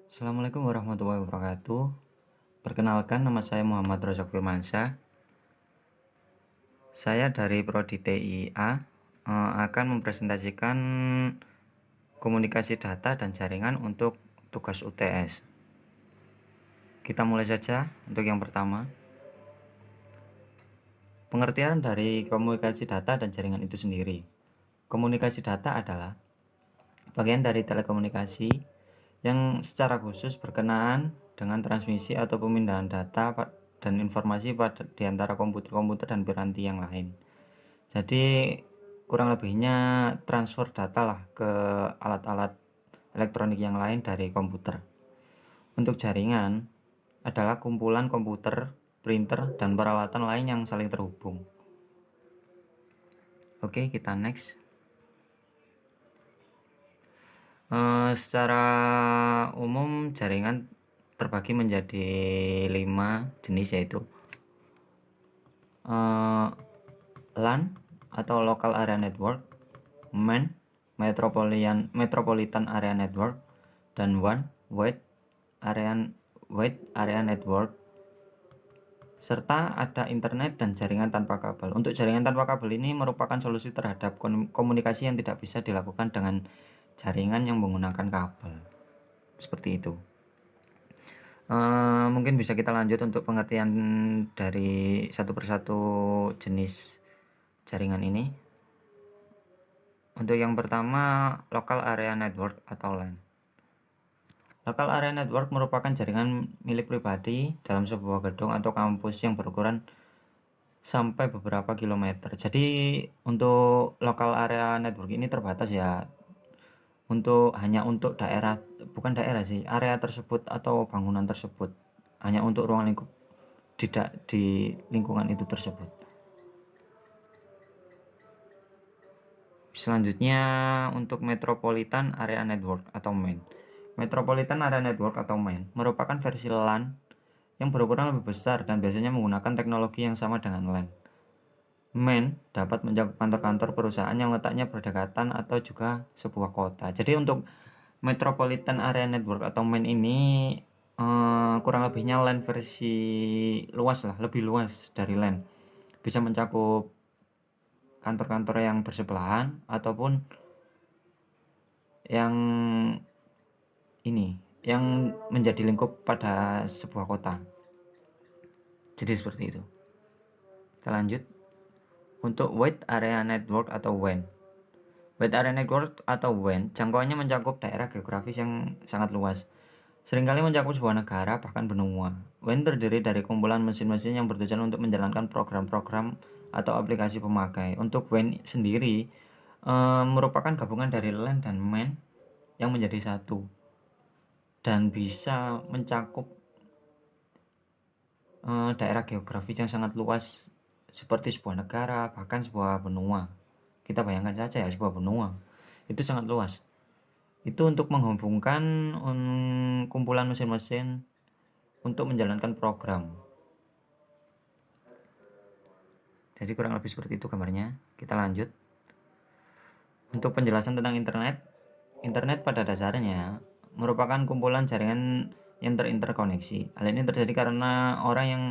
Assalamualaikum warahmatullahi wabarakatuh. Perkenalkan, nama saya Muhammad Rozak Firmansyah. Saya dari Prodi TIA akan mempresentasikan komunikasi data dan jaringan untuk tugas UTS. Kita mulai saja untuk yang pertama. Pengertian dari komunikasi data dan jaringan itu sendiri. Komunikasi data adalah bagian dari telekomunikasi yang secara khusus berkenaan dengan transmisi atau pemindahan data dan informasi di antara komputer-komputer dan piranti yang lain. Jadi kurang lebihnya transfer data lah ke alat-alat elektronik yang lain dari komputer. Untuk jaringan adalah kumpulan komputer, printer, dan peralatan lain yang saling terhubung. Oke, kita next. Secara umum jaringan terbagi menjadi 5 jenis, yaitu LAN atau Local Area Network, MAN Metropolitan Area Network, dan WAN Wide Area Network, serta ada internet dan jaringan tanpa kabel. Untuk jaringan tanpa kabel ini merupakan solusi terhadap komunikasi yang tidak bisa dilakukan dengan jaringan yang menggunakan kabel. Seperti itu. Mungkin bisa kita lanjut untuk pengertian dari satu persatu jenis jaringan ini. Untuk yang pertama, Local Area Network atau LAN. Local Area Network merupakan jaringan milik pribadi dalam sebuah gedung atau kampus yang berukuran sampai beberapa kilometer. Jadi untuk Local Area Network ini terbatas ya, hanya untuk daerah, bukan daerah sih, area tersebut atau bangunan tersebut, hanya untuk ruang lingkup di lingkungan itu tersebut. Selanjutnya untuk Metropolitan Area Network atau MAN. Metropolitan Area Network atau MAN merupakan versi LAN yang berukuran lebih besar dan biasanya menggunakan teknologi yang sama dengan LAN. MAN dapat mencakup kantor-kantor perusahaan yang letaknya berdekatan atau juga sebuah kota. Jadi untuk Metropolitan Area Network atau MAN ini kurang lebihnya LAN versi luas lah, lebih luas dari LAN. Bisa mencakup kantor-kantor yang bersebelahan ataupun yang menjadi lingkup pada sebuah kota. Jadi seperti itu. Kita lanjut untuk Wide Area Network atau WAN. Wide Area Network atau WAN jangkauannya mencakup daerah geografis yang sangat luas, seringkali mencakup sebuah negara bahkan benua. WAN terdiri dari kumpulan mesin-mesin yang bertujuan untuk menjalankan program-program atau aplikasi pemakai. Untuk WAN sendiri merupakan gabungan dari LAN dan MAN yang menjadi satu dan bisa mencakup daerah geografis yang sangat luas seperti sebuah negara, bahkan sebuah benua. Kita bayangkan saja ya, sebuah benua itu sangat luas. Itu untuk menghubungkan kumpulan mesin-mesin untuk menjalankan program. Jadi kurang lebih seperti itu gambarnya. Kita lanjut. Untuk penjelasan tentang internet. Internet pada dasarnya merupakan kumpulan jaringan yang terinterkoneksi. Hal ini terjadi karena orang yang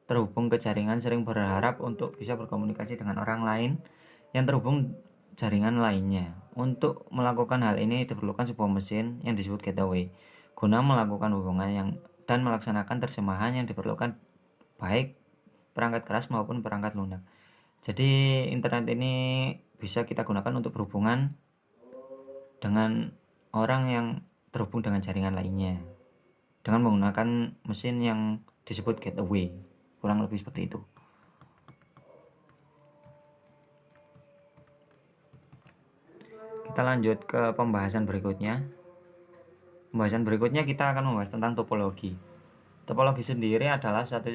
terhubung ke jaringan sering berharap untuk bisa berkomunikasi dengan orang lain yang terhubung jaringan lainnya. Untuk melakukan hal ini diperlukan sebuah mesin yang disebut gateway guna melakukan hubungan dan melaksanakan terjemahan yang diperlukan baik perangkat keras maupun perangkat lunak. Jadi internet ini bisa kita gunakan untuk berhubungan dengan orang yang terhubung dengan jaringan lainnya dengan menggunakan mesin yang disebut gateway. Kurang lebih seperti itu. Kita lanjut ke pembahasan berikutnya. Pembahasan berikutnya kita akan membahas tentang topologi. Topologi sendiri adalah satu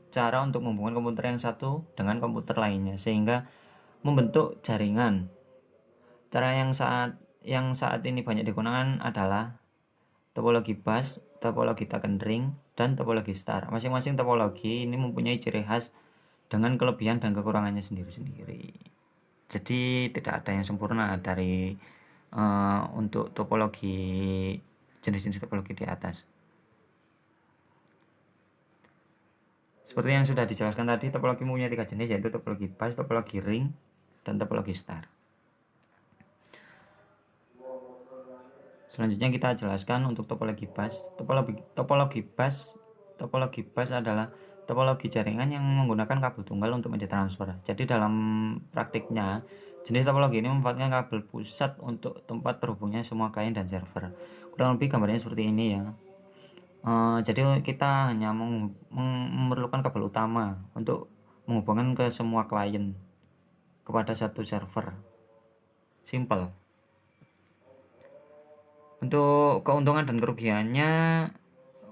cara untuk menghubungkan komputer yang satu dengan komputer lainnya sehingga membentuk jaringan. Cara yang saat ini banyak digunakan adalah topologi bus, topologi token ring, dan topologi star. Masing-masing topologi ini mempunyai ciri khas dengan kelebihan dan kekurangannya sendiri-sendiri. Jadi tidak ada yang sempurna dari untuk topologi jenis-jenis topologi di atas. Seperti yang sudah dijelaskan tadi, topologi mempunyai 3 jenis, yaitu topologi bus, topologi ring, dan topologi star. Selanjutnya kita jelaskan untuk topologi bus. Topologi bus adalah topologi jaringan yang menggunakan kabel tunggal untuk media transfer. Jadi dalam praktiknya, jenis topologi ini memanfaatkan kabel pusat untuk tempat terhubungnya semua klien dan server. Kurang lebih gambarnya seperti ini ya. Jadi kita hanya memerlukan kabel utama untuk menghubungkan ke semua klien kepada satu server. Simple. Untuk keuntungan dan kerugiannya,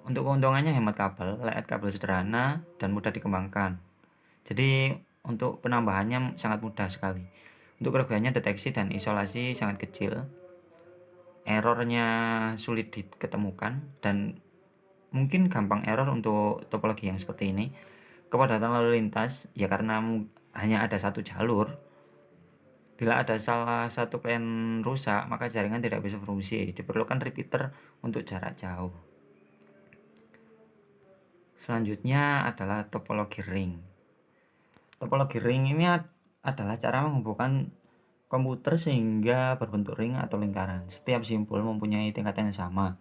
untuk keuntungannya hemat kabel, layout kabel sederhana dan mudah dikembangkan. Jadi untuk penambahannya sangat mudah sekali. Untuk kerugiannya deteksi dan isolasi sangat kecil. Errornya sulit diketemukan dan mungkin gampang error untuk topologi yang seperti ini. Kepadatan lalu lintas ya karena hanya ada satu jalur. Bila ada salah satu klien rusak, maka jaringan tidak bisa berfungsi. Diperlukan repeater untuk jarak jauh. Selanjutnya adalah topologi ring. Topologi ring ini adalah cara menghubungkan komputer sehingga berbentuk ring atau lingkaran. Setiap simpul mempunyai tingkatan yang sama.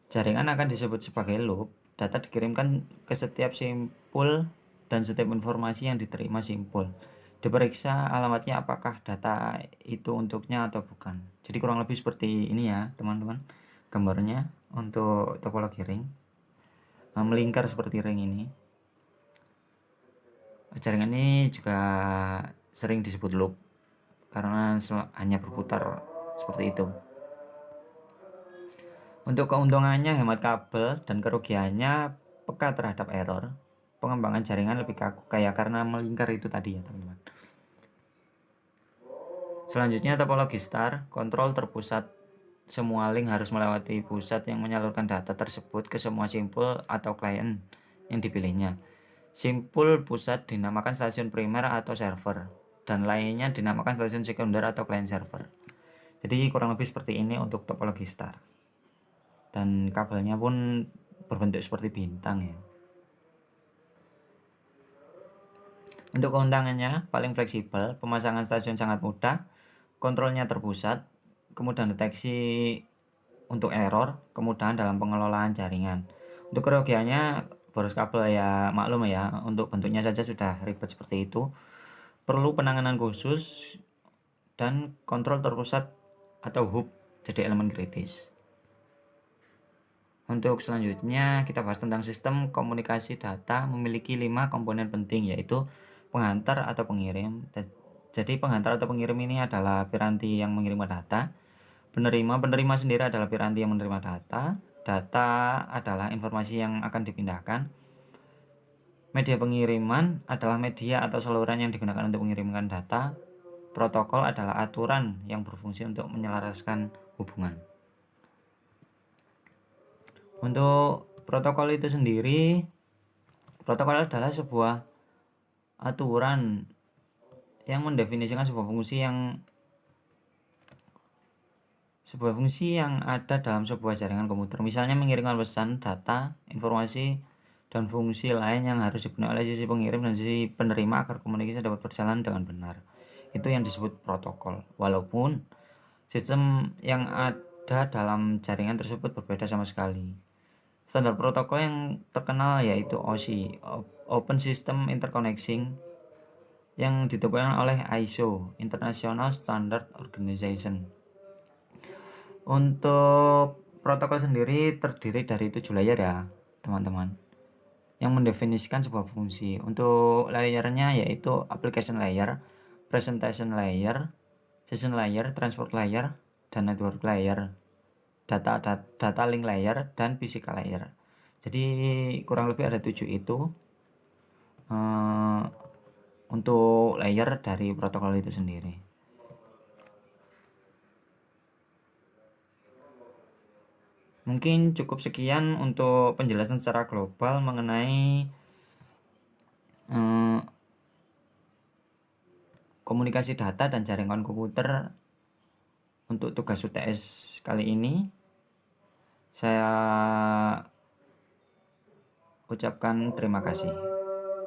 Jaringan akan disebut sebagai loop. Data dikirimkan ke setiap simpul dan setiap informasi yang diterima simpul. Diperiksa alamatnya apakah data itu untuknya atau bukan. Jadi kurang lebih seperti ini ya teman-teman gambarnya untuk topologi ring. Melingkar seperti ring ini. Jaringan ini juga sering disebut loop karena hanya berputar seperti itu. Untuk keuntungannya hemat kabel dan kerugiannya peka terhadap error. Pengembangan jaringan lebih kaku kayak karena melingkar itu tadi ya teman-teman. Selanjutnya topologi star, kontrol terpusat. Semua link harus melewati pusat yang menyalurkan data tersebut ke semua simpul atau klien yang dipilihnya. Simpul pusat dinamakan stasiun primer atau server dan lainnya dinamakan stasiun sekunder atau klien server. Jadi kurang lebih seperti ini untuk topologi star. Dan kabelnya pun berbentuk seperti bintang ya. Untuk keuntungannya paling fleksibel, pemasangan stasiun sangat mudah, kontrolnya terpusat, kemudahan deteksi untuk error, kemudahan dalam pengelolaan jaringan. Untuk kerugiannya boros kabel ya maklum ya, untuk bentuknya saja sudah ribet seperti itu. Perlu penanganan khusus dan kontrol terpusat atau hub jadi elemen kritis. Untuk selanjutnya kita bahas tentang sistem komunikasi data memiliki 5 komponen penting, yaitu penghantar atau pengirim. Jadi penghantar atau pengirim ini adalah piranti yang mengirimkan data. Penerima sendiri adalah piranti yang menerima data. Data adalah informasi yang akan dipindahkan. Media pengiriman adalah media atau saluran yang digunakan untuk mengirimkan data. Protokol adalah aturan yang berfungsi untuk menyelaraskan hubungan. Untuk protokol itu sendiri, protokol adalah sebuah aturan yang mendefinisikan sebuah fungsi yang ada dalam sebuah jaringan komputer. Misalnya mengirimkan pesan, data, informasi, dan fungsi lain yang harus dipenuhi oleh sisi pengirim dan sisi penerima agar komunikasi dapat berjalan dengan benar. Itu yang disebut protokol. Walaupun sistem yang ada dalam jaringan tersebut berbeda sama sekali. Standar protokol yang terkenal yaitu OSI, Open System Interconnecting, yang ditentukan oleh ISO, International Standard Organization. Untuk protokol sendiri terdiri dari 7 layer ya, teman-teman, yang mendefinisikan sebuah fungsi. Untuk layernya yaitu application layer, presentation layer, session layer, transport layer, dan network layer, data link layer, dan physical layer. Jadi kurang lebih ada 7 itu untuk layer dari protokol itu sendiri. Mungkin cukup sekian untuk penjelasan secara global mengenai komunikasi data dan jaringan komputer untuk tugas UTS kali ini. saya ucapkan terima kasih.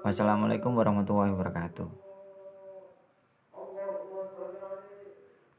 Wassalamualaikum warahmatullahi wabarakatuh.